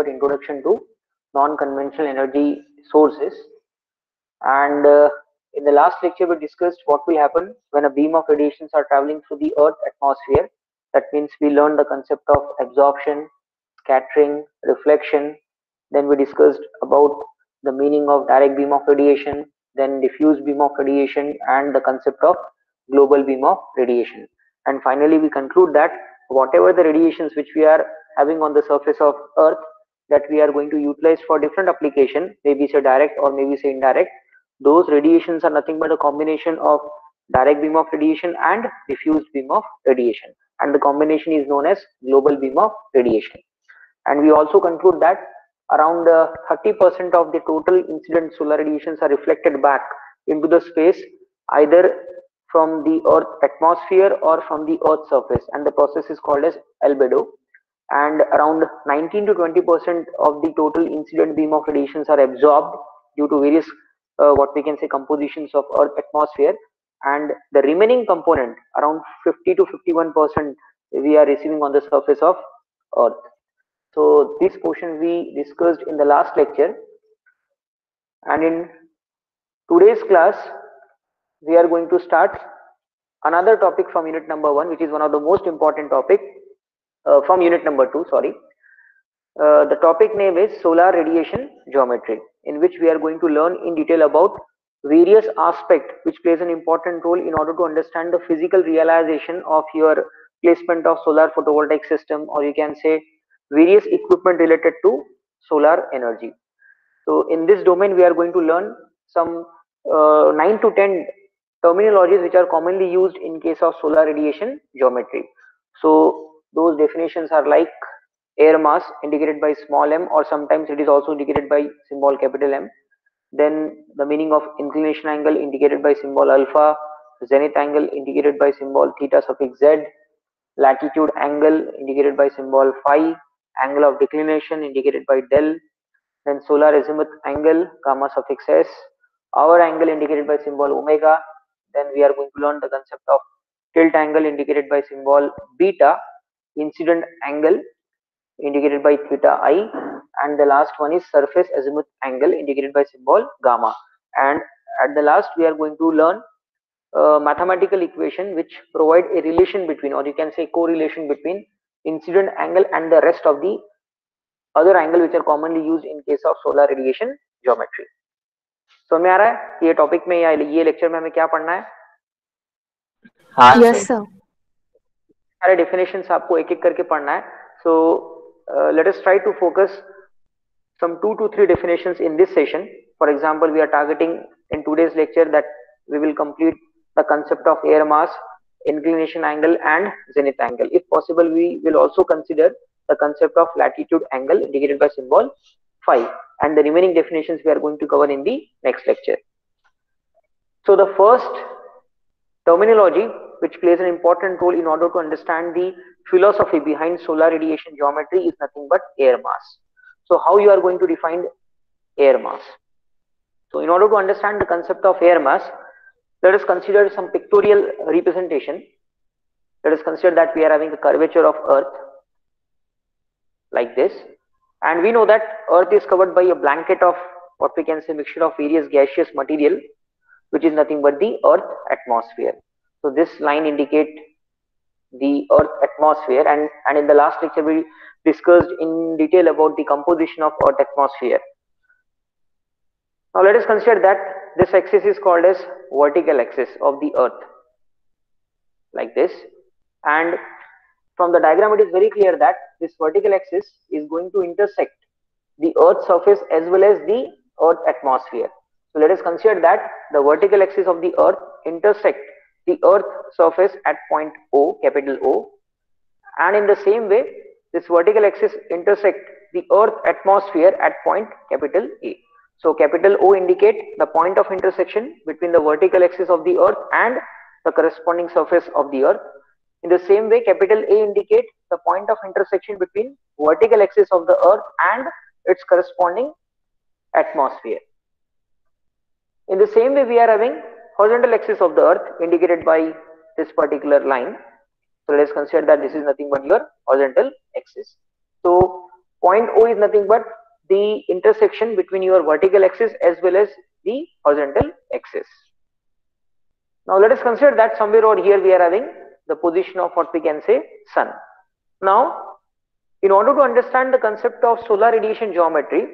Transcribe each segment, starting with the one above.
but introduction to non-conventional energy sources. And in the last lecture, we discussed what will happen when a beam of radiations are traveling through the Earth atmosphere. That means we learned the concept of absorption, scattering, reflection. Then we discussed about the meaning of direct beam of radiation, then diffuse beam of radiation, and the concept of global beam of radiation. And finally, we conclude that whatever the radiations which we are having on the surface of Earth, that we are going to utilize for different application, maybe say direct or maybe say indirect, those radiations are nothing but a combination of direct beam of radiation and diffused beam of radiation, and the combination is known as global beam of radiation. And we also conclude that around 30% of the total incident solar radiations are reflected back into the space, either from the Earth atmosphere or from the Earth surface, and the process is called as albedo. And around 19 to 20% of the total incident beam of radiations are absorbed due to various what we can say compositions of Earth atmosphere, and the remaining component around 50 to 51% we are receiving on the surface of Earth. So this portion we discussed in the last lecture, and in today's class we are going to start another topic from unit number 1, which is one of the most important topic from unit number 2, sorry. The topic name is solar radiation geometry, in which we are going to learn in detail about various aspects which plays an important role in order to understand the physical realization of your placement of solar photovoltaic system, or you can say various equipment related to solar energy. So in this domain we are going to learn some 9 to 10 terminologies which are commonly used in case of solar radiation geometry. So those definitions are like air mass indicated by small m, or sometimes it is also indicated by symbol capital M. Then the meaning of inclination angle indicated by symbol alpha, zenith angle indicated by symbol theta suffix z, latitude angle indicated by symbol phi, angle of declination indicated by del, then solar azimuth angle gamma suffix s, hour angle indicated by symbol omega. Then we are going to learn the concept of tilt angle indicated by symbol beta, incident angle indicated by theta I, and the last one is surface azimuth angle indicated by symbol gamma. And at the last we are going to learn mathematical equation which provide a relation between, or you can say correlation between, incident angle and the rest of the other angle which are commonly used in case of solar radiation geometry. समझ में आ रहा है ये topic में या ये lecture में हमें क्या पढ़ना है? हाँ yes sir. सारे डेफिनेशंस आपको एक एक करके पढ़ना है. So let us try to focus some 2 to 3 definitions in this session. For example, we are targeting in today's lecture that we will complete the concept of air mass, inclination angle and zenith angle. If possible, we will also consider the concept of latitude angle indicated by symbol phi, and the remaining definitions we are going to cover in the next lecture. So the first terminology which plays an important role in order to understand the philosophy behind solar radiation geometry is nothing but air mass. So how you are going to define air mass? So in order to understand the concept of air mass, let us consider some pictorial representation. Let us consider that we are having a curvature of Earth like this, and we know that Earth is covered by a blanket of what we can say mixture of various gaseous material, which is nothing but the Earth atmosphere. So this line indicate the Earth atmosphere, and in the last lecture we discussed in detail about the composition of Earth atmosphere. Now let us consider that this axis is called as vertical axis of the Earth, like this, and from the diagram it is very clear that this vertical axis is going to intersect the Earth surface as well as the Earth atmosphere. So let us consider that the vertical axis of the Earth intersect the Earth surface at point O, capital O, and in the same way this vertical axis intersect the Earth atmosphere at point capital A. So capital O indicate the point of intersection between the vertical axis of the Earth and the corresponding surface of the Earth. In the same way, capital A indicate the point of intersection between vertical axis of the Earth and its corresponding atmosphere. In the same way, we are having horizontal axis of the Earth indicated by this particular line. So let us consider that this is nothing but your horizontal axis. So Point O is nothing but the intersection between your vertical axis as well as the horizontal axis. Now let us consider that somewhere over here we are having the position of what we can say sun. Now, in order to understand the concept of solar radiation geometry,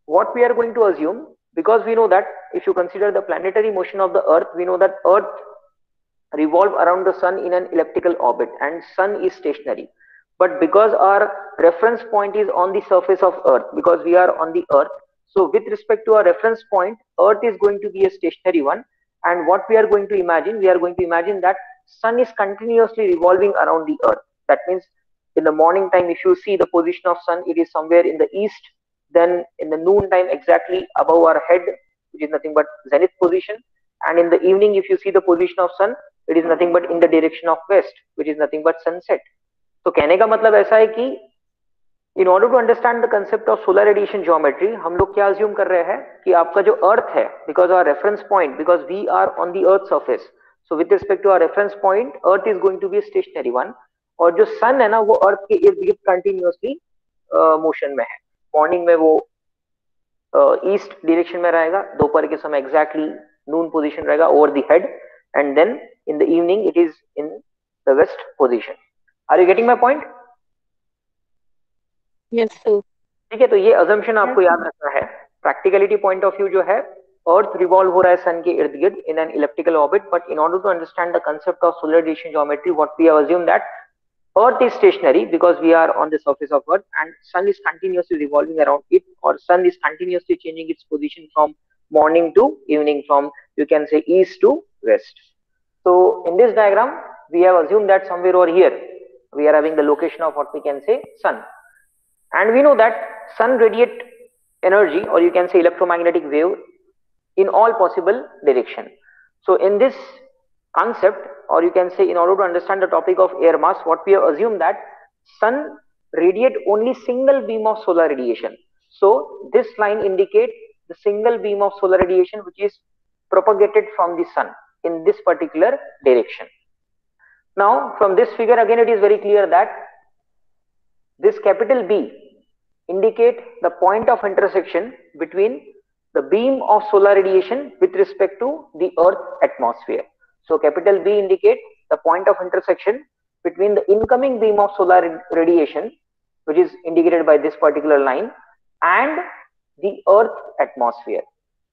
what we are going to assume, because we know that if you consider the planetary motion of the earth, we know that earth revolve around the sun in an elliptical orbit and sun is stationary. But because our reference point is on the surface of earth, because we are on the earth, so with respect to our reference point, earth is going to be a stationary one. And what we are going to imagine, we are going to imagine that sun is continuously revolving around the earth. That means in the morning time, if you see the position of sun, it is somewhere in the east. Then in the noon time, exactly above our head, which is nothing but zenith position. And in the evening, if you see the position of sun, it is nothing but in the direction of west, which is nothing but sunset. तो कहने का मतलब ऐसा है कि in order to understand the concept of solar radiation geometry, हम लोग क्या assume कर रहे हैं कि आपका जो earth है, because our reference point, because we are on the earth surface, so with respect to our reference point, earth is going to be a stationary one, और जो sun है ना वो earth के इर्द गिर्द continuously motion में है. Morning में वो east direction में रहेगा, दोपहर के समय exactly noon position रहेगा over the head, and then in the evening it is in the west position. Are you getting my point? Yes, sir. ठीक है, तो ये assumption आपको याद रखना है. Practicality point of view जो है, Earth revolve हो रहा है sun के इर्द गिर्द in an elliptical orbit, but in order to understand the concept of solar radiation geometry, what we have assumed that Earth is stationary because we are on the surface of Earth, and sun is continuously revolving around it, or sun is continuously changing its position from morning to evening, from you can say east to west. So in this diagram, we have assumed that somewhere over here we are having the location of what we can say sun, and we know that sun radiate energy, or you can say electromagnetic wave, in all possible direction. So in this concept, or you can say in order to understand the topic of air mass, what we have assumed that sun radiate only single beam of solar radiation. So this line indicate the single beam of solar radiation which is propagated from the sun in this particular direction. Now from this figure again it is very clear that this capital B indicate the point of intersection between the beam of solar radiation with respect to the earth atmosphere. So capital B indicate the point of intersection between the incoming beam of solar radiation, which is indicated by this particular line, and the earth atmosphere.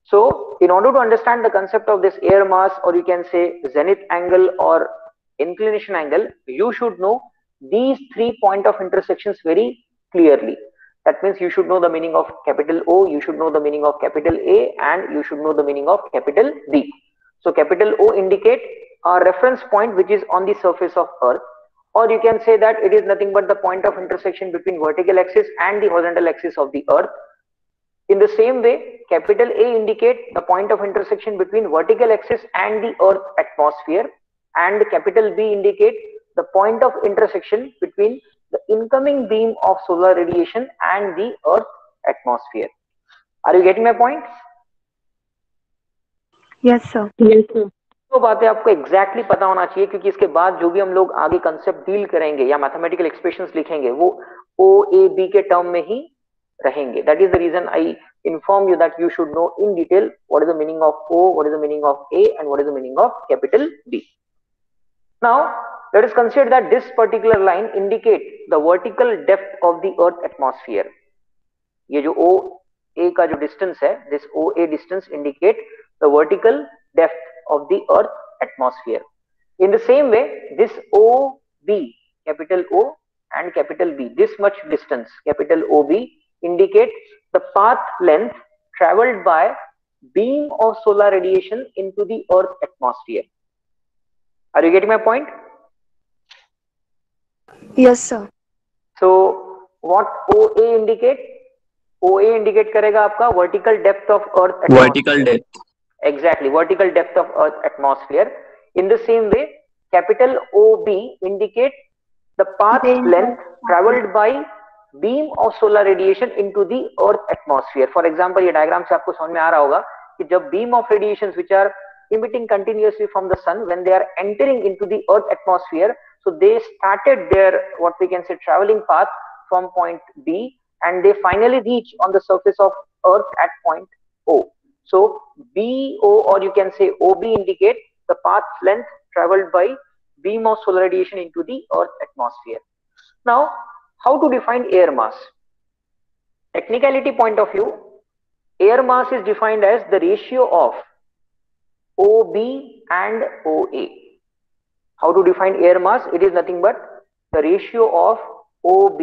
So in order to understand the concept of this air mass, or you can say zenith angle or inclination angle, you should know these 3 point of intersections very clearly. That means you should know the meaning of capital O, you should know the meaning of capital A, and you should know the meaning of capital B. So capital O indicate our reference point which is on the surface of earth, or you can say that it is nothing but the point of intersection between vertical axis and the horizontal axis of the earth. In the same way, capital A indicate the point of intersection between vertical axis and the earth atmosphere, and capital B indicate the point of intersection between the incoming beam of solar radiation and the earth atmosphere. Are you getting my point? Yes, sir. Yes, sir. तो बातें आपको exactly पता होना चाहिए, क्योंकि इसके बाद जो भी हम लोग आगे कंसेप्ट डील करेंगे या मैथमेटिकल एक्सप्रेशंस लिखेंगे वो ओ ए बी के टर्म में ही रहेंगे. That is the reason I inform you that you should know in detail what is the meaning of O, what is the meaning of A, and what is the meaning of capital B. Now let us consider that this particular line indicate the vertical depth of the earth atmosphere. ये जो O A का जो distance है, this O A distance indicate the vertical depth of the earth atmosphere. In the same way, this O B, capital O and capital B, this much distance, capital O B, indicate the path length traveled by beam of solar radiation into the earth atmosphere. Are you getting my point? Yes, sir. So what OA indicate? OA indicate करेगा आपका vertical depth of earth atmosphere. Vertical depth. Exactly, vertical depth of earth atmosphere. In the same way, capital OB indicate the path length traveled by beam of solar radiation into the earth atmosphere. For example, ये diagram से आपको समझ में आ रहा होगा कि जब beam of radiations which are emitting continuously from the sun, when they are entering into the earth atmosphere, so they started their what we can say traveling path from point B, and they finally reach on the surface of Earth at point O. So BO, or you can say OB, indicate the path length traveled by beam of solar radiation into the Earth atmosphere. Now, how to define air mass? Technicality point of view, air mass is defined as the ratio of OB and OA. How to define air mass? It is nothing but the ratio of OB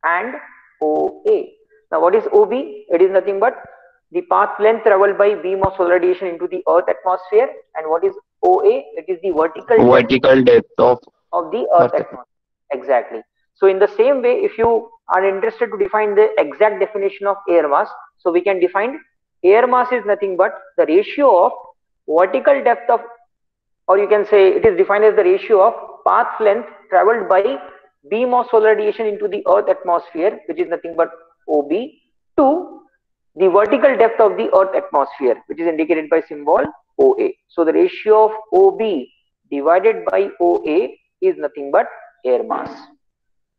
and OA. Now, what is OB? It is nothing but the path length traveled by beam of solar radiation into the Earth atmosphere. And what is OA? It is the vertical depth of the Earth atmosphere. Exactly. So in the same way, if you are interested to define the exact definition of air mass, so we can define air mass is nothing but the ratio of vertical depth of, or you can say it is defined as the ratio of path length traveled by beam of solar radiation into the Earth atmosphere, which is nothing but OB, to the vertical depth of the Earth atmosphere, which is indicated by symbol OA. So the ratio of OB divided by OA is nothing but air mass.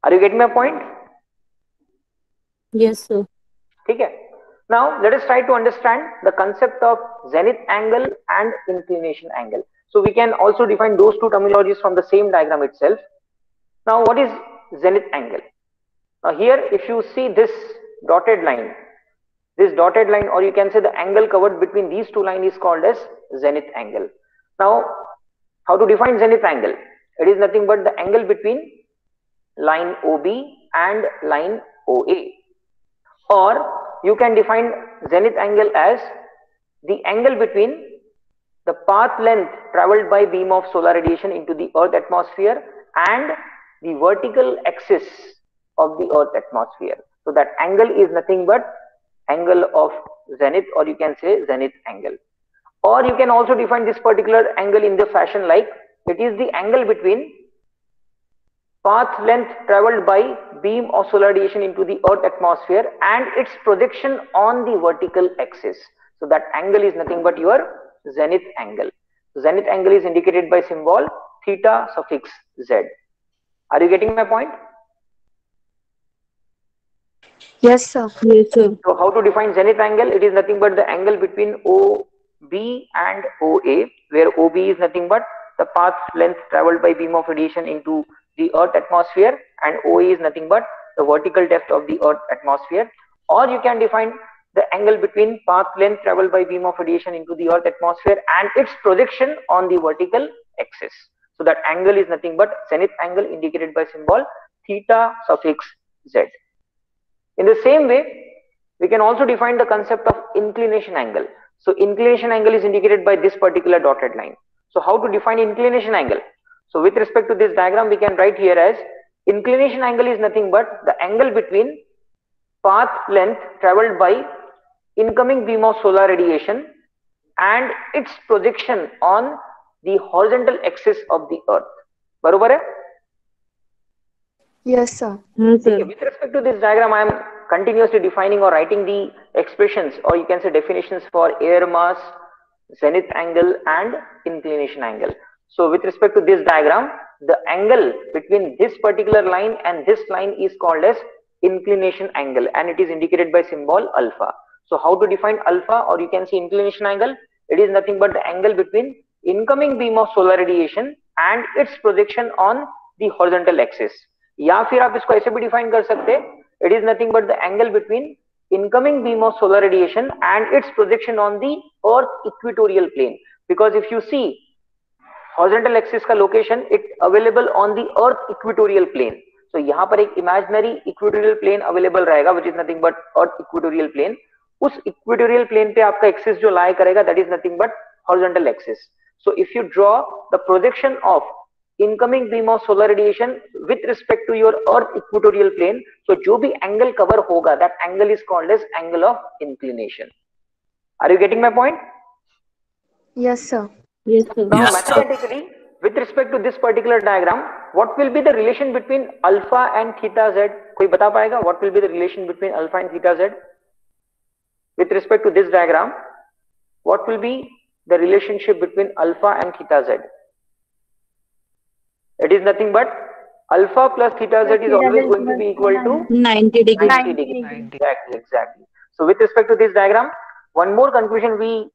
Are you getting my point? Yes, sir. Okay. Now let us try to understand the concept of zenith angle and inclination angle. So we can also define those two terminologies from the same diagram itself. Now what is zenith angle? Now here, if you see this dotted line, or you can say the angle covered between these two lines is called as zenith angle. Now, how to define zenith angle? It is nothing but the angle between line OB and line OA. Or you can define zenith angle as the angle between the path length traveled by beam of solar radiation into the Earth atmosphere and the vertical axis of the Earth atmosphere. So that angle is nothing but angle of zenith, or you can say zenith angle. Or you can also define this particular angle in the fashion like it is the angle between path length traveled by beam of solar radiation into the Earth atmosphere and its projection on the vertical axis. So that angle is nothing but your zenith angle. Zenith angle is indicated by symbol theta suffix z. Are you getting my point? Yes, sir. Yes, sir. So how to define zenith angle? It is nothing but the angle between OB and OA, where OB is nothing but the path length traveled by beam of radiation into the Earth atmosphere, and OA is nothing but the vertical depth of the Earth atmosphere. Or you can define the angle between path length traveled by beam of radiation into the Earth atmosphere and its projection on the vertical axis. So that angle is nothing but zenith angle, indicated by symbol theta suffix z. In the same way, we can also define the concept of inclination angle. So inclination angle is indicated by this particular dotted line. So how to define inclination angle? So with respect to this diagram, we can write here as inclination angle is nothing but the angle between path length traveled by incoming beam of solar radiation and its projection on the horizontal axis of the Earth. बरोबर है? Yes, sir. Yes, sir. With respect to this diagram, I am continuously defining or writing the expressions, or you can say definitions, for air mass, zenith angle and inclination angle. So with respect to this diagram, the angle between this particular line and this line is called as inclination angle, and it is indicated by symbol alpha. So how to define alpha, or you can say inclination angle? It is nothing but the angle between incoming beam of solar radiation and its projection on the horizontal axis. या फिर आप इसको ऐसे भी define कर सकते हैं, it is nothing but the angle between incoming beam of solar radiation and its projection on the Earth equatorial plane. Because if you see horizontal axis का location, it available on the Earth equatorial plane. So यहाँ पर एक imaginary equatorial plane available रहेगा, which is nothing but Earth equatorial plane. उस equatorial plane पे आपका axis जो lie करेगा, that is nothing but horizontal axis. So if you draw the projection of incoming beam of solar radiation with respect to your Earth equatorial plane, so जो भी angle cover होगा, that angle is called as angle of inclination. Are you getting my point? Yes, sir. Yes, sir. Now Yes, sir. mathematically, with respect to this particular diagram, what will be the relation between alpha and theta z? कोई बता पाएगा what will be the relation between alpha and theta z? With respect to this diagram, what will be the relationship between alpha and theta z? It is nothing but Alpha plus theta z is always going to be equal to 90 degrees. 90 degrees. Exactly. So with respect to this diagram, one more conclusion we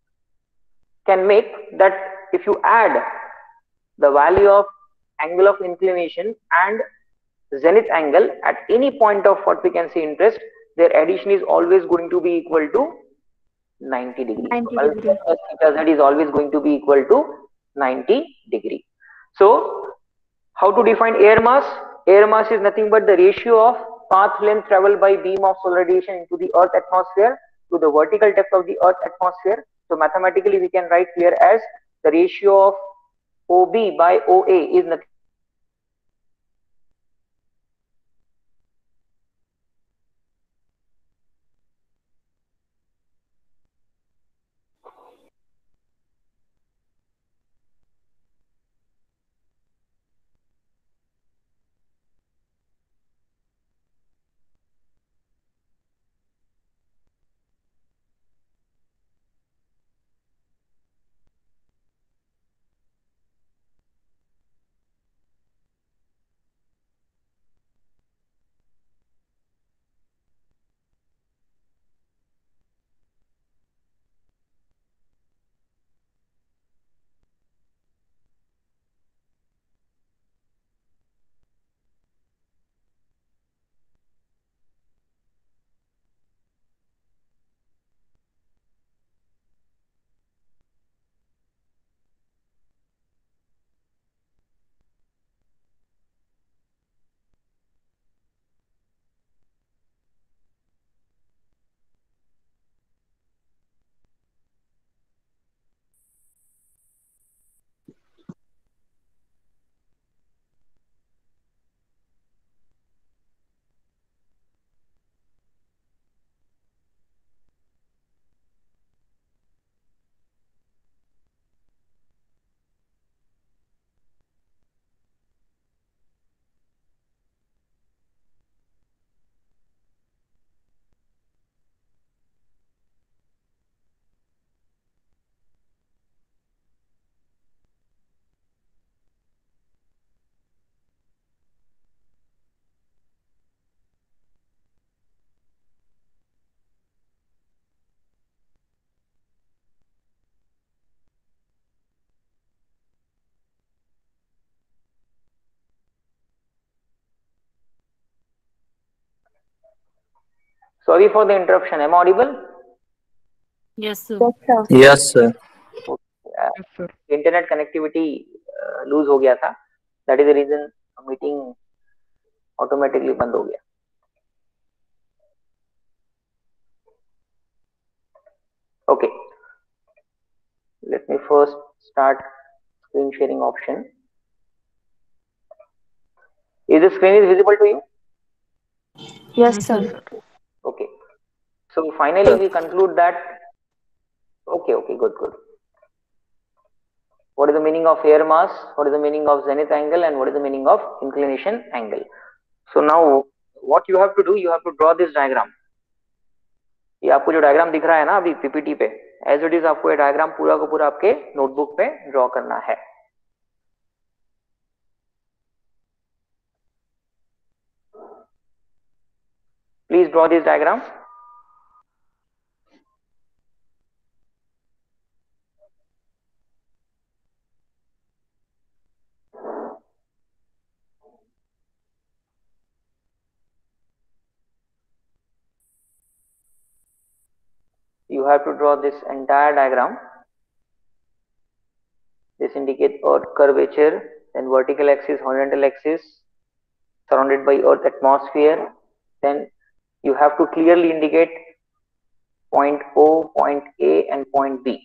can make, that if you add the value of angle of inclination and zenith angle at any point of what we can say interest, their addition is always going to be equal to 90 degree. 90 Alpha degrees. plus theta z is always going to be equal to 90 degree. So how to define air mass? Air mass is nothing but the ratio of path length traveled by beam of solar radiation into the earth atmosphere to the vertical depth of the earth atmosphere. So mathematically we can write here as the ratio of OB by OA is nothing Sorry for the interruption. Am I audible? Yes, sir. Yes, sir. Yes, sir. Yes, sir. Internet connectivity lose हो गया था, that is the reason meeting automatically बंद हो गया. Okay, let me first start screen sharing option. Is the screen is visible to you? Yes, sir. Okay, so finally we conclude that okay, good. What is the meaning of air mass, what is the meaning of zenith angle, and what is the meaning of inclination angle? So now what you have to do, you have to draw this diagram. ये आपको जो diagram दिख रहा है ना अभी PPT पे, as it is आपको ये डायग्राम पूरा का पूरा आपके नोटबुक पे ड्रॉ करना है. Please draw this diagram. You have to draw this entire diagram. This indicates earth curvature, then vertical axis, horizontal axis, surrounded by earth atmosphere. Then you have to clearly indicate point O, point A, and point B.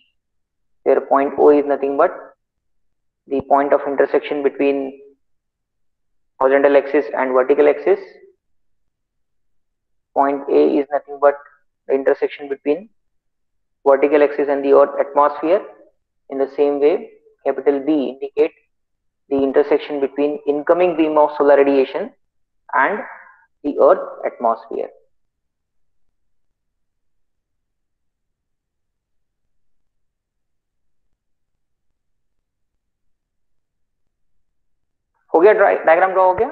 Where point O is nothing but the point of intersection between horizontal axis and vertical axis. Point A is nothing but the intersection between vertical axis and the earth atmosphere. In the same way, capital B indicate the intersection between incoming beam of solar radiation and the earth atmosphere. हो गया, diagram draw हो गया.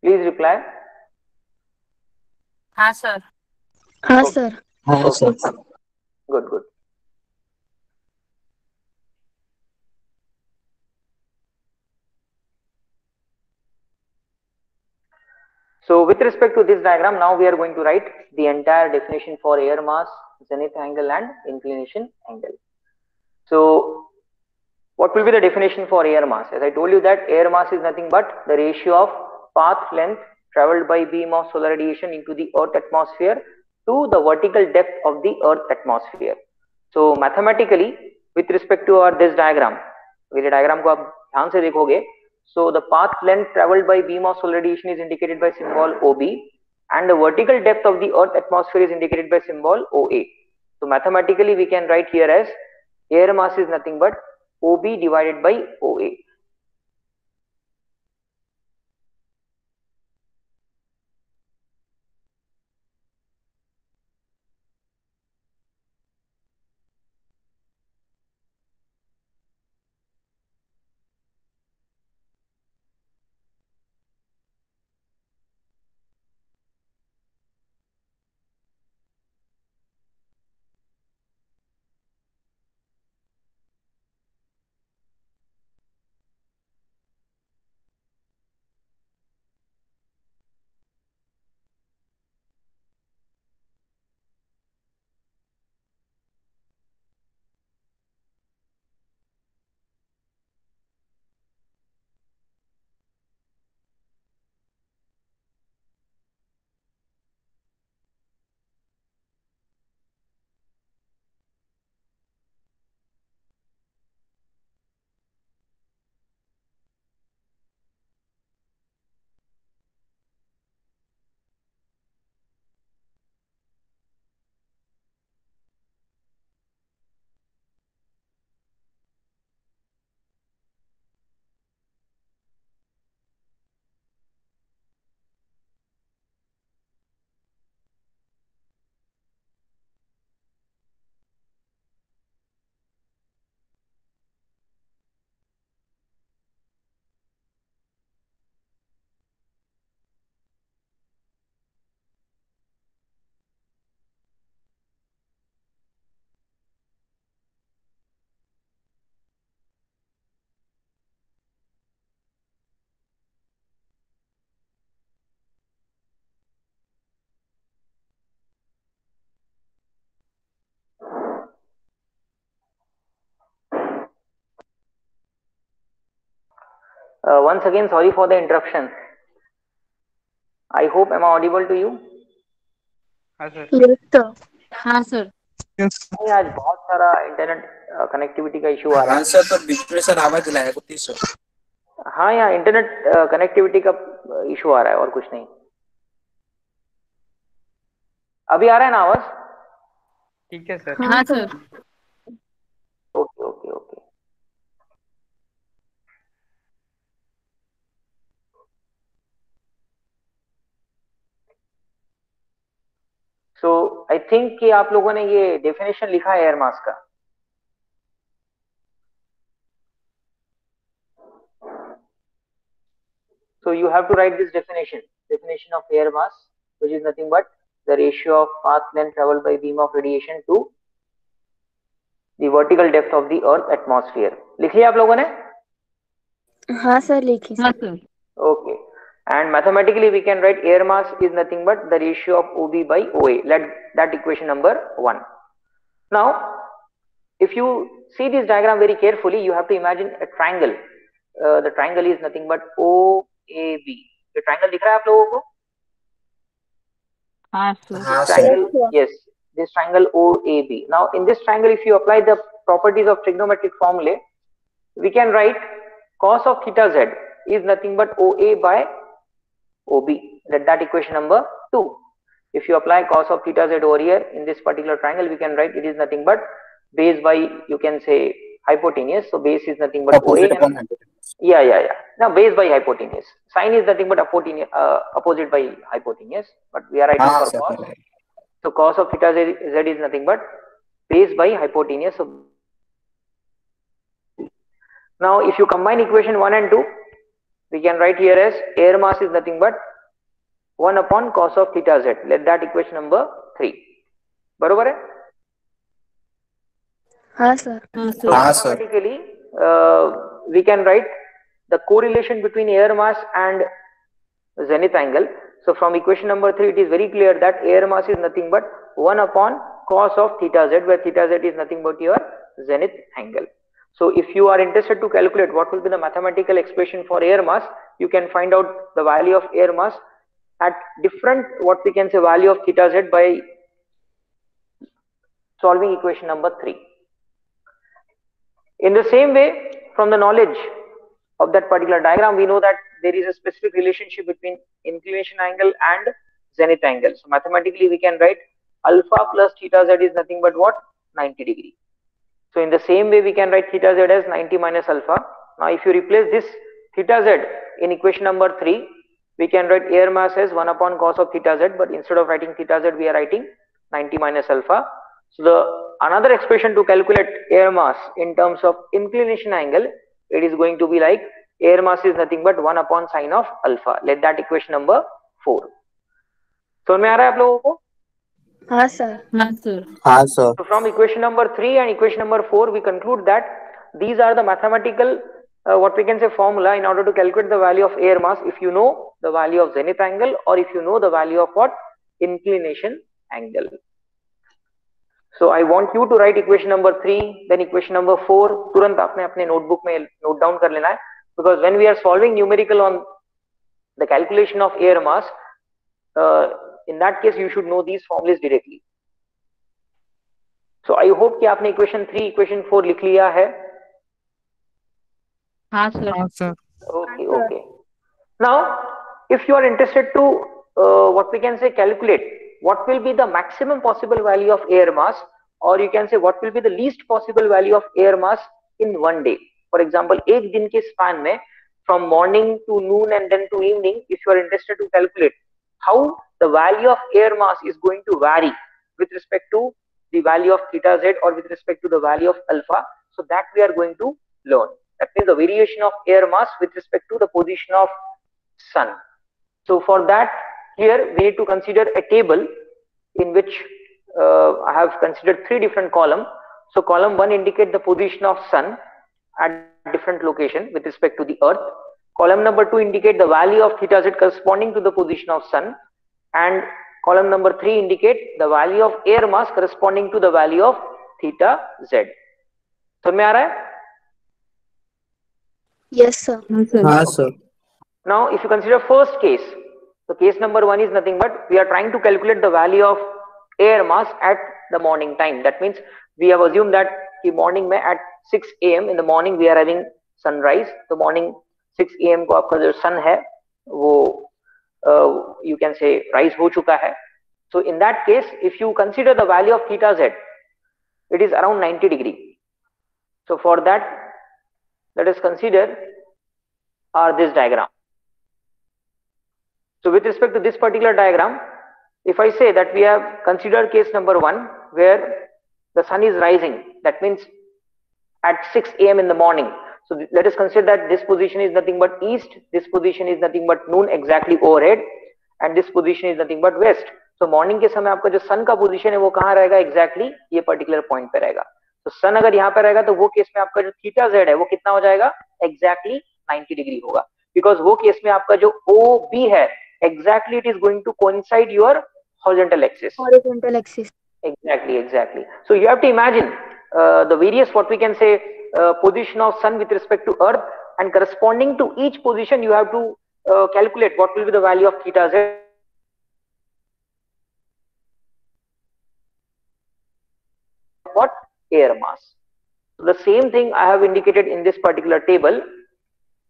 Please reply. हाँ sir. हाँ Okay. Sir. हाँ sir. Good, good. So with respect to this diagram, now we are going to write the entire definition for air mass, zenith angle and inclination angle. So what will be the definition for air mass? As I told you that air mass is nothing but the ratio of path length traveled by beam of solar radiation into the earth atmosphere to the vertical depth of the earth atmosphere. So mathematically with respect to our this diagram, मेरे diagram को आप ध्यान से देखोगे, so the path length traveled by beam of solar radiation is indicated by symbol OB and the vertical depth of the earth atmosphere is indicated by symbol OA. So mathematically we can write here as air mass is nothing but OB divided by OA. Once again, sorry for the interruption. I hope am I audible to you? हाँ sir. Yes sir. हाँ sir. Yes. नहीं, आज बहुत सारा internet connectivity का issue आ रहा हाँ sir, तो बीच में सर आवाज लाया कुछ सर. है. हाँ, यहाँ इंटरनेट कनेक्टिविटी का इशू आ रहा है और कुछ नहीं. अभी आ रहा है ना आवाज? ठीक है सर. हाँ sir. Okay okay okay. So I think कि आप लोगों ने ये डेफिनेशन लिखा है एयर मास का. So you have to write this definition of air mass, which is nothing but the ratio of path length traveled by beam of radiation to the vertical depth of the earth atmosphere. लिख लिया आप लोगों ने? हाँ sir लिखी हाँ sir. Sir. Okay. And mathematically we can write air mass is nothing but the ratio of OB by OA. Let that equation number 1. Now, if you see this diagram very carefully, you have to imagine a triangle. The triangle is nothing but OAB. The triangle दिख रहा है आप लोगों को? हाँ sir. हाँ sir. Triangle, yes, this triangle OAB. Now, in this triangle, if you apply the properties of trigonometric formula, we can write cos of theta z is nothing but OA by OB. Let that equation number 2. If you apply cos of theta z over here in this particular triangle, we can write it is nothing but base by, you can say, hypotenuse. So base is nothing but OA. Yeah. Now base by hypotenuse. Sine is nothing but opposite by hypotenuse. But we are writing हाँ for sir. cos. So cos of theta z is nothing but base by hypotenuse. So now if you combine equation 1 and 2, we can write here as air mass is nothing but 1 upon cos of theta z. Let that equation number 3. बरोबर है? हाँ sir. So हाँ sir. mathematically we can write the correlation between air mass and zenith angle. So from equation number 3 it is very clear that air mass is nothing but 1 upon cos of theta z, where theta z is nothing but your zenith angle. So if you are interested to calculate what will be the mathematical expression for air mass, you can find out the value of air mass at different, what we can say, value of theta z by solving equation number 3. In the same way, from the knowledge of that particular diagram, we know that there is a specific relationship between inclination angle and zenith angle. So mathematically we can write alpha plus theta z is nothing but what? 90 degree. So in the same way we can write theta z as 90 minus alpha. Now if you replace this theta z in equation number 3, we can write air mass as 1 upon cos of theta z, but instead of writing theta z we are writing 90 minus alpha. So the another expression to calculate air mass in terms of inclination angle, it is going to be like air mass is nothing but 1 upon sine of alpha. Let that equation number 4. समझ में आ रहा है आप लोगों को? हाँ sir. हाँ sir. हाँ sir. So from equation number 3 and equation number 4, we conclude that these are the mathematical what we can say formula in order to calculate the value of air mass if you know the value of zenith angle or if you know the value of what? Inclination angle. So I want you to write equation number 3, then equation number 4. तुरंत आपने अपने notebook में note down कर लेना है, because when we are solving numerical on the calculation of air mass, in that case you should know these formulas directly. So I hope कि आपने equation 3, equation 4 लिख लिया है. हाँ sir. Okay, okay. Now, if you are interested to what we can say calculate what will be the maximum possible value of air mass, or you can say what will be the least possible value of air mass in one day. For example, एक दिन के span में from morning to noon and then to evening, if you are interested to calculate how the value of air mass is going to vary with respect to the value of theta z or with respect to the value of alpha, so that we are going to learn. That means the variation of air mass with respect to the position of sun. So for that, here we need to consider a table in which I have considered 3 different columns. So column 1 indicate the position of sun at different location with respect to the earth. Column number 2 indicate the value of theta z corresponding to the position of sun, and column number 3 indicate the value of air mass corresponding to the value of theta z. समझ में आ रहा है? Yes sir. हाँ sir. Now if you consider first case, so case number 1 is nothing but we are trying to calculate the value of air mass at the morning time. That means we have assumed that the morning में at 6 AM in the morning we are having sunrise. So morning 6 AM को आपका जो sun है वो you can say rise हो चुका है. So in that case, if you consider the value of theta z, it is around 90 degree. So for that, let us consider this diagram. So with respect to this particular diagram, if I say that we have considered case number 1 where the sun is rising, that means at 6 AM in the morning. So let us consider that this position is nothing but east, this position is nothing but noon exactly overhead, and this position is nothing but west. So morning के समय आपका जो sun का position है वो कहाँ रहेगा exactly? ये particular point पे रहेगा. तो sun अगर यहाँ पे रहेगा तो वो केस में आपका जो theta z है वो कितना हो जाएगा? Exactly 90 डिग्री होगा. Because वो केस में आपका जो OB है exactly it is going to coincide your horizontal axis. Horizontal axis. Exactly. So you have to imagine the various what we can say position of sun with respect to earth, and corresponding to each position you have to calculate what will be the value of theta z. What? Air mass. So the same thing I have indicated in this particular table.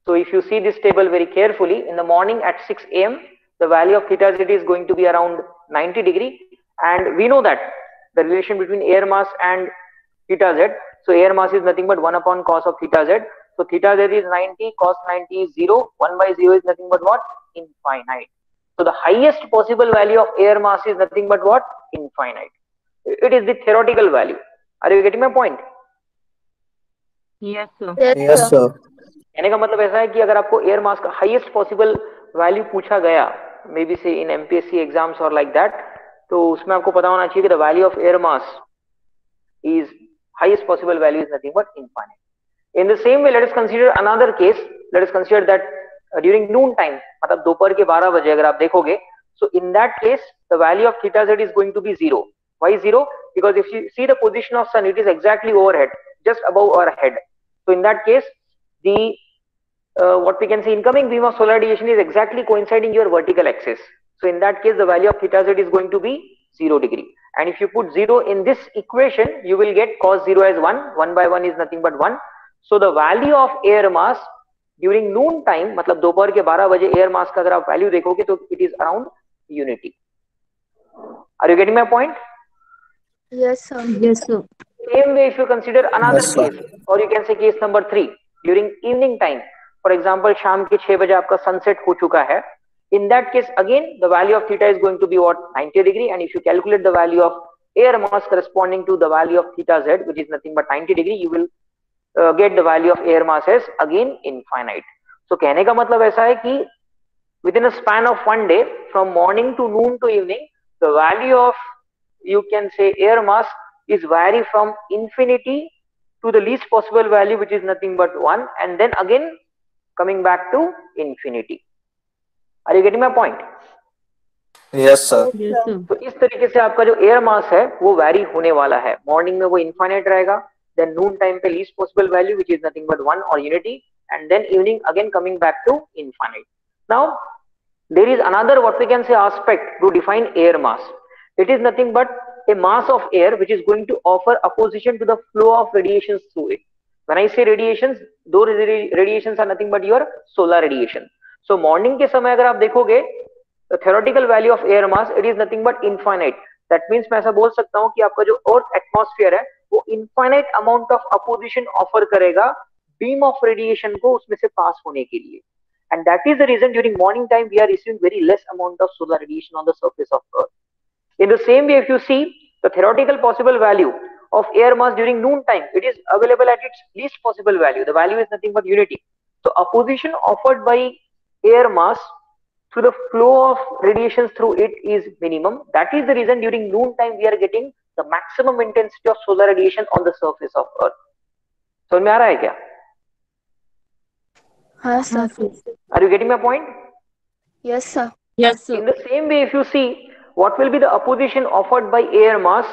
So if you see this table very carefully, in the morning at 6 AM, the value of theta z is going to be around 90 degree, and we know that the relation between air mass and theta z. So air mass is nothing but 1 upon cos of theta z. So theta z is 90, cos 90 is 0, 1 by 0 is nothing but what? Infinite. So the highest possible value of air mass is nothing but what? Infinite. It is the theoretical value. Are you getting my point? Yes sir. Yes sir. कहने का मतलब ऐसा है कि अगर आपको air mass का highest possible value पूछा गया मे बी से इन एमपीएससी एग्जाम्स और लाइक दैट, तो उसमें आपको पता होना चाहिए कि the value of air mass is highest possible value is nothing but infinite. In the same way, let us consider another case. Let us consider that during noon time, मतलब दोपहर के 12 बजे अगर आप देखोगे, so in that case the value of theta z is going to be 0. Why 0? Because if you see the position of sun, it is exactly overhead, just above our head. So in that case, the what we can say incoming beam of solar radiation is exactly coinciding your vertical axis. So in that case, the value of theta z is going to be 0 degree. And if you put 0 in this equation, you will get cos 0 as 1. 1 by 1 is nothing but 1. So the value of air mass during noon time, मतलब दोपहर के 12 बजे air mass का अगर आप value देखोगे तो it is around unity. Are you getting my point? Yes, sir. Yes, sir. Same way, if you consider another Yes, sir. case, or you can say case number 3, during evening time, for example, शाम के 6 बजे आपका sunset हो चुका है. In that case, again, the value of theta is going to be what? 90 degree. And if you calculate the value of air mass corresponding to the value of theta z, which is nothing but 90 degree, you will get the value of air mass as again infinite. So कहने का मतलब ऐसा है कि within a span of one day, from morning to noon to evening, the value of, you can say, air mass is vary from infinity to the least possible value, which is nothing but 1, and then again coming back to infinity. Are you getting my point? Yes, sir. Yes, sir. तो इस तरीके से आपका जो air mass है वो vary होने वाला है. मॉर्निंग में वो इनफाइनाइट रहेगा, देन नून टाइम पे least possible value which is nothing but 1 और unity, and then evening again coming back to infinite. Now there is another what we can say aspect to define air mass. It is nothing but a mass of air which is going to offer opposition to the flow of radiations through it. When I say radiations, those radiations are nothing but your solar radiation. So morning के समय अगर आप देखोगे, the theoretical value of air mass, it is nothing but infinite. That means मैं ऐसा बोल सकता हूँ कि आपका जो अर्थ एटमॉस्फेयर है वो infinite amount of opposition offer करेगा beam of radiation को उसमें से पास होने के लिए. And that is the reason during morning time we are receiving very less amount of solar radiation on the surface of Earth. In the same way, if you see the theoretical possible value of air mass during noon time, it is available at its least possible value. The value is nothing but unity. So opposition offered by air mass through the flow of radiations through it is minimum. That is the reason during noon time we are getting the maximum intensity of solar radiation on the surface of Earth. समझ में आ रहा है क्या? हाँ, sir. Are you getting my point? Yes, sir. Yes, sir. In the same way, if you see what will be the opposition offered by air mass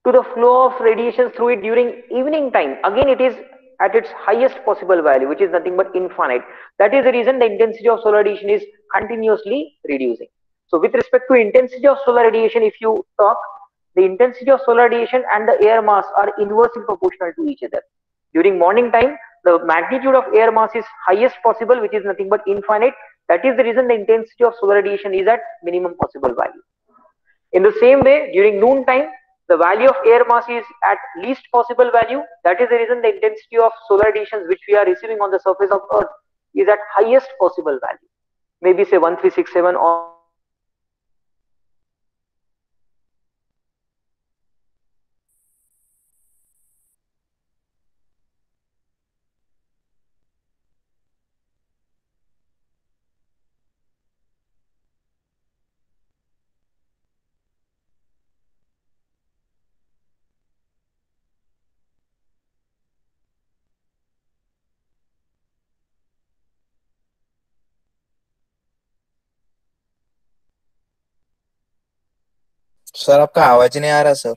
to the flow of radiation through it during evening time, again it is at its highest possible value, which is nothing but infinite. That is the reason the intensity of solar radiation is continuously reducing. So with respect to intensity of solar radiation, if you talk, the intensity of solar radiation and the air mass are inversely proportional to each other. During morning time, the magnitude of air mass is highest possible, which is nothing but infinite. That is the reason the intensity of solar radiation is at minimum possible value. In the same way, during noon time, the value of air mass is at least possible value. That is the reason the intensity of solar radiations which we are receiving on the surface of Earth is at highest possible value. Maybe say 1367 or sir आपका आवाज ही नहीं आ रहा sir.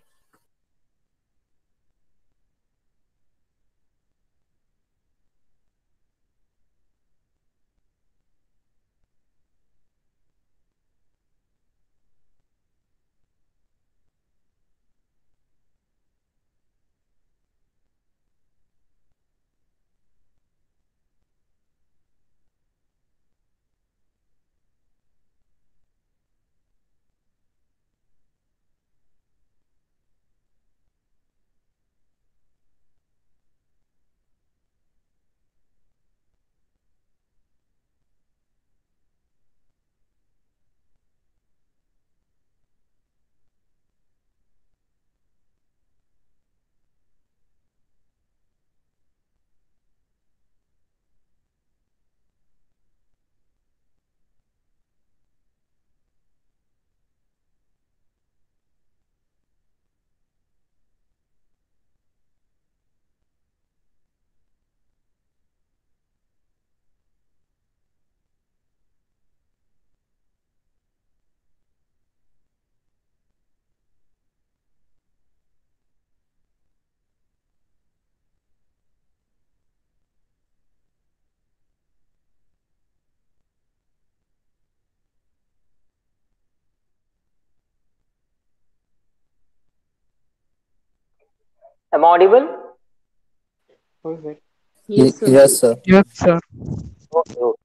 Am I audible? हो sir. Yes, sir. Yes, sir. Yes, sir. Okay, okay.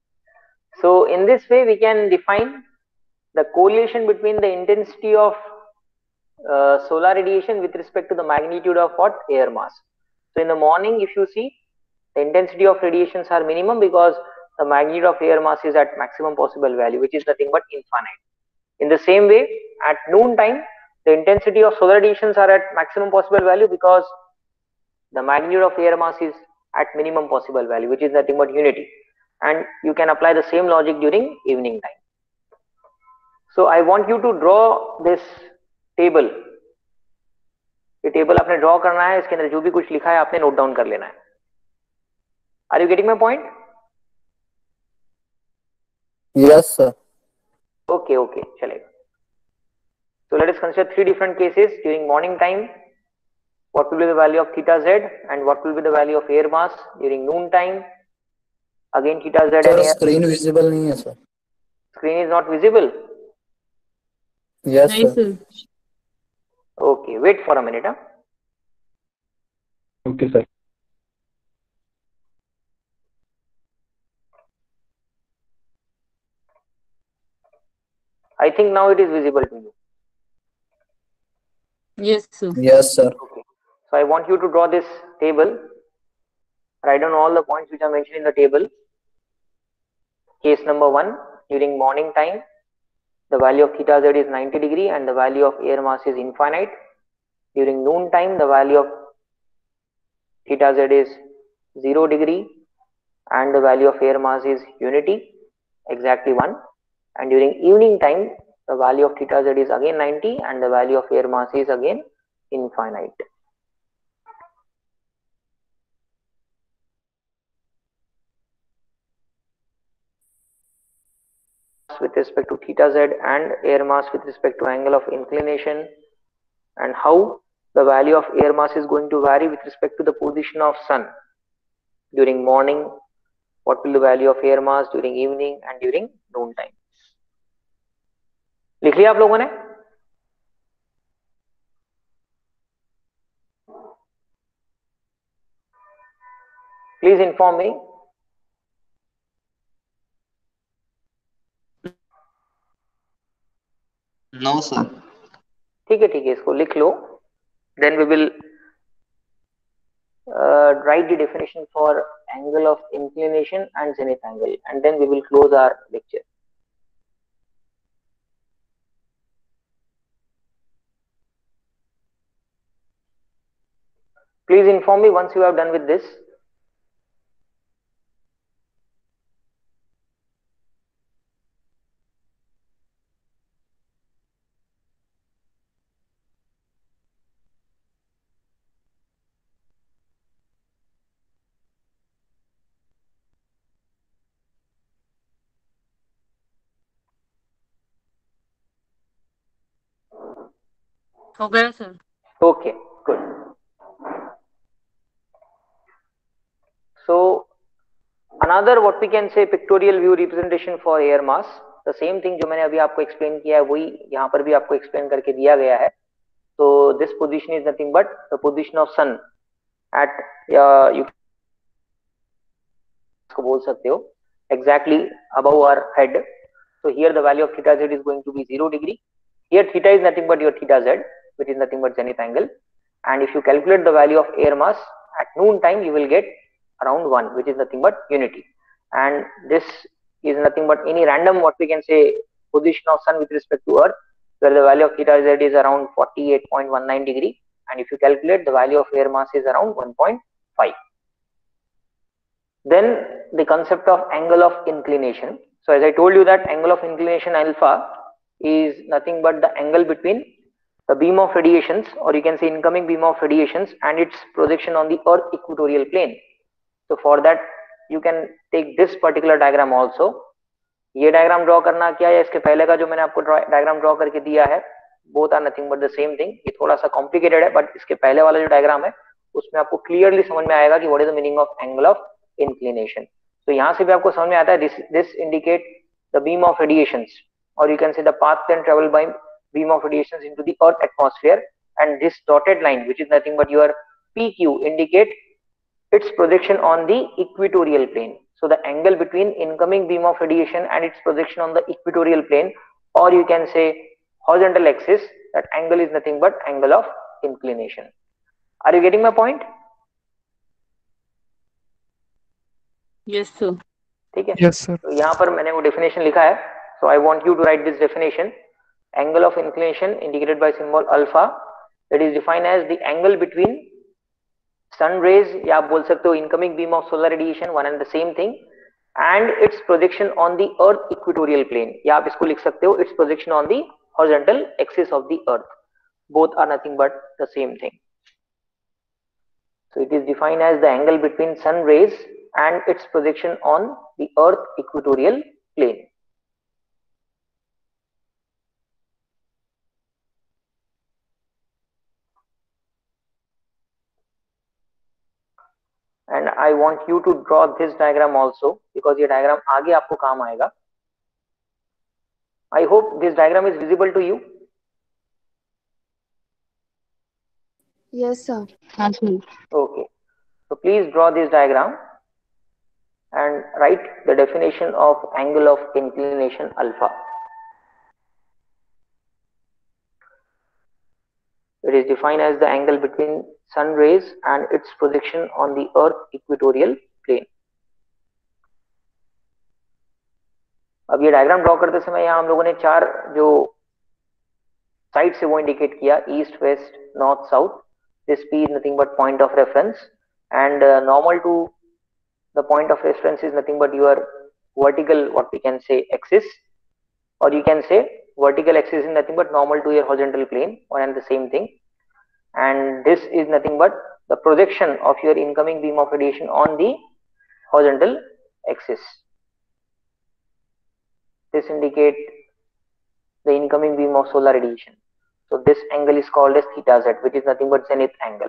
So in this way, we can define the correlation between the intensity of solar radiation with respect to the magnitude of what? Air mass. So in the morning, if you see, the intensity of radiations are minimum because the magnitude of air mass is at maximum possible value, which is nothing but infinite. In the same way, at noon time, the intensity of solar radiations are at maximum possible value because the magnitude of air mass is at minimum possible value, which is nothing but unity. And you can apply the same logic during evening time. So I want you to draw this table. ये table आपने draw करना है, इसके अंदर जो भी कुछ लिखा है आपने नोट डाउन कर लेना है. Are you getting my point? Yes, sir. Okay, okay, चलेगा. So let us consider three different cases during morning time. What will be the value of theta z and what will be the value of air mass during noon time? Again theta z Sir, and air. screen visible नहीं है, sir. Screen is not visible. Yes, Nice, sir. sir. Okay, wait for a minute. Huh? Okay, sir. I think now it is visible to you. Yes, sir. Yes, sir. Okay. So I want you to draw this table. Write down all the points which are mentioned in the table. Case number 1, during morning time, the value of theta z is 90 degree and the value of air mass is infinite. During noon time, the value of theta z is 0 degree and the value of air mass is unity, exactly 1. And during evening time, the value of theta z is again 90 and the value of air mass is again infinite. With respect to theta z and air mass with respect to angle of inclination, and how the value of air mass is going to vary with respect to the position of sun during morning, what will the value of air mass during evening and during noon time. लिख लिया आप लोगों ने? Please inform me. No, sir. ठीक है, इसको लिख लो. Then we will write the definition for angle of inclination and zenith angle, and then we will close our lecture. Please inform me once you have done with this. हो गया, sir. Okay, good. So another what we can say pictorial view representation for air mass, the same thing जो मैंने अभी आपको explain किया है वही यहाँ पर भी आपको explain करके दिया गया है. So this position is nothing but the position of sun at you को बोल सकते हो exactly above our head. So here the value of theta z is going to be 0 degree. Here theta is nothing but your theta z, which is nothing but zenith angle. And if you calculate the value of air mass at noon time, you will get around 1, which is nothing but unity. And this is nothing but any random what we can say position of sun with respect to earth, where the value of theta z is around 48.19 degree. And if you calculate, the value of air mass is around 1.5. Then the concept of angle of inclination. So as I told you that angle of inclination alpha is nothing but the angle between the beam of radiations, or you can say incoming beam of radiations, and its projection on the earth equatorial plane. So for that you can take this particular diagram also. ये diagram draw करना क्या है, इसके पहले का जो मैंने आपको डायग्राम ड्रॉ करके दिया है, both are nothing but the same thing. ये थोड़ा सा कॉम्प्लिकेटेड है, बट इसके पहले वाला जो डायग्राम है उसमें आपको क्लियरली समझ में आएगा कि what is the meaning of angle of inclination. तो यहाँ से भी आपको समझ में आता है this indicate the beam of radiations, or you can say the path then traveled by beam of radiations into the earth atmosphere, and this dotted line which is nothing but your PQ indicate its projection on the equatorial plane. So the angle between incoming beam of radiation and its projection on the equatorial plane, or you can say horizontal axis, that angle is nothing but angle of inclination. Are you getting my point? Yes, sir. ठीक है, Yes, sir. तो यहाँ पर मैंने वो definition लिखा है. So I want you to write this definition. Angle of inclination indicated by symbol alpha. It is defined as the angle between sun rays, या आप बोल सकते हो incoming beam of solar radiation, one and the same thing, and its projection on the earth equatorial plane, या आप इसको लिख सकते हो its projection on the horizontal axis of the earth. Both are nothing but the same thing. So it is defined as the angle between sun rays and its projection on the earth equatorial plane. And I want you to draw this diagram also, because ये diagram आगे आपको काम आएगा. I hope this diagram is visible to you. Yes, sir. हाँ sir. Okay. So please draw this diagram and write the definition of angle of inclination alpha. It is defined as the angle between sun rays and its projection on the earth equatorial plane. अब ये diagram draw करते समय यहाँ हम लोगों ने चार जो साइड से वो इंडिकेट किया, east west north south. This P is nothing but point of reference, and normal to the point of reference is nothing but your vertical, what we can say, axis, or you can say vertical axis is nothing but normal to your horizontal plane, one and the same thing. And this is nothing but the projection of your incoming beam of radiation on the horizontal axis. This indicates the incoming beam of solar radiation. So this angle is called as theta z, which is nothing but zenith angle.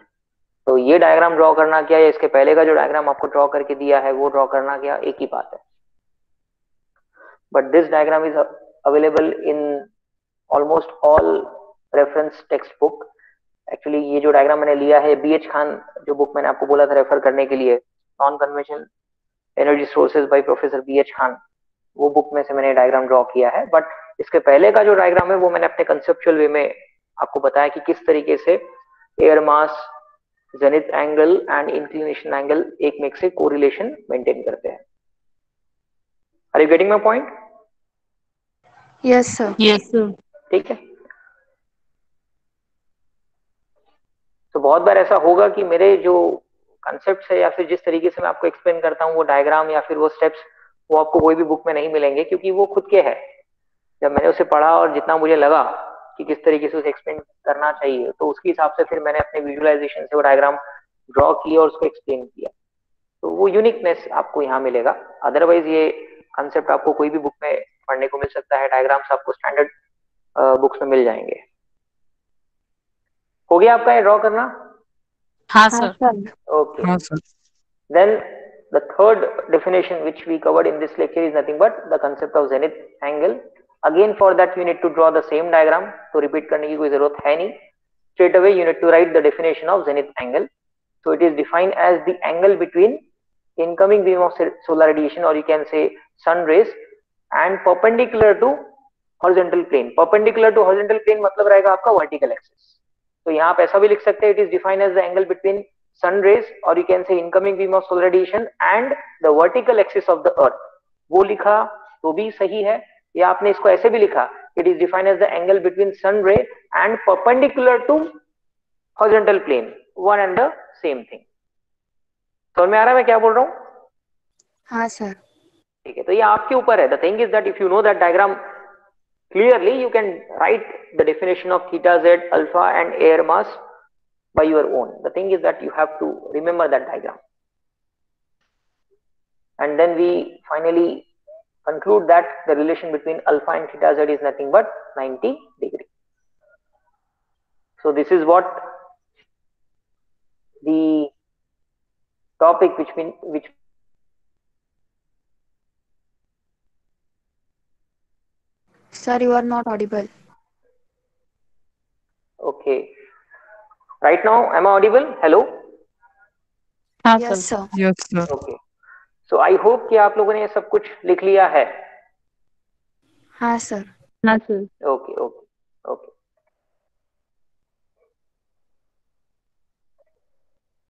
तो ये diagram draw करना क्या है, इसके पहले का जो diagram आपको ड्रॉ करके दिया है वो ड्रॉ करना क्या, एक ही बात है. But this diagram is available in almost all reference text book. Actually ये जो डायग्राम मैंने लिया है BH खान, जो बुक मैंने आपको बोला था रेफर करने के लिए, non conventional energy sources by professor BH Khan, वो बुक में से मैंने डायग्राम ड्रॉ किया है. बट इसके पहले का जो डायग्राम है वो मैंने अपने कंसेप्चुअल वे में आपको बताया कि किस तरीके से air mass, zenith angle and inclination angle एक में से कोरिलेशन मेंटेन करते हैं. Are you getting my point? Yes, sir. Yes, sir. ठीक है. तो बहुत बार ऐसा होगा कि मेरे जो कंसेप्ट है या फिर जिस तरीके से मैं आपको एक्सप्लेन करता हूँ वो डायग्राम या फिर वो स्टेप्स, वो आपको कोई भी बुक में नहीं मिलेंगे, क्योंकि वो खुद के है. जब मैंने उसे पढ़ा और जितना मुझे लगा कि किस तरीके से उसे एक्सप्लेन करना चाहिए, तो उसके हिसाब से फिर मैंने अपने विजुअलाइजेशन से वो डायग्राम ड्रॉ किया और उसको एक्सप्लेन किया. तो वो यूनिकनेस आपको यहाँ मिलेगा. अदरवाइज ये कंसेप्ट आपको कोई भी बुक में पढ़ने को मिल सकता है, डायग्राम्स आपको स्टैंडर्ड बुक्स में मिल जाएंगे. हो गया आपका ये ड्रॉ करना? हाँ हाँ, सर. sir. Okay. हाँ sir. Then the third definition which we covered in this lecture is nothing but the concept of zenith angle. Again for that you need to draw the same diagram, तो repeat करने की कोई जरूरत है नहीं. Straight away you need to write the definition of zenith angle. So it is defined as the angle between incoming beam of solar radiation, or you can say sun rays, and perpendicular to horizontal plane. Perpendicular to horizontal plane मतलब रहेगा आपका vertical axis. तो यहाँ आप ऐसा भी लिख सकते हैं, it is defined as the angle between sun rays, or you can say incoming beam of solar radiation and the vertical axis of the earth. वो लिखा तो भी सही है, या आपने इसको ऐसे भी लिखा, it is defined as the angle between sun ray and perpendicular to horizontal plane, one and the same thing. समझ में आ रहा है मैं क्या बोल रहा हूँ? हाँ, sir. ठीक है, तो ये आपके ऊपर है. The thing is that if you know that diagram clearly, you can write the definition of theta z, alpha and air mass by your own. The thing is that you have to remember that diagram. And then we finally conclude that the relation between alpha and theta z is nothing but 90 degree. So this is what the topic which Sir, you are not audible. okay, right now am I audible? Hello? हाँ yes sir. Sir. Yes sir. Okay, so I hope कि आप लोगों ने ये सब कुछ लिख लिया है। हाँ सर। हाँ सर। Okay okay okay.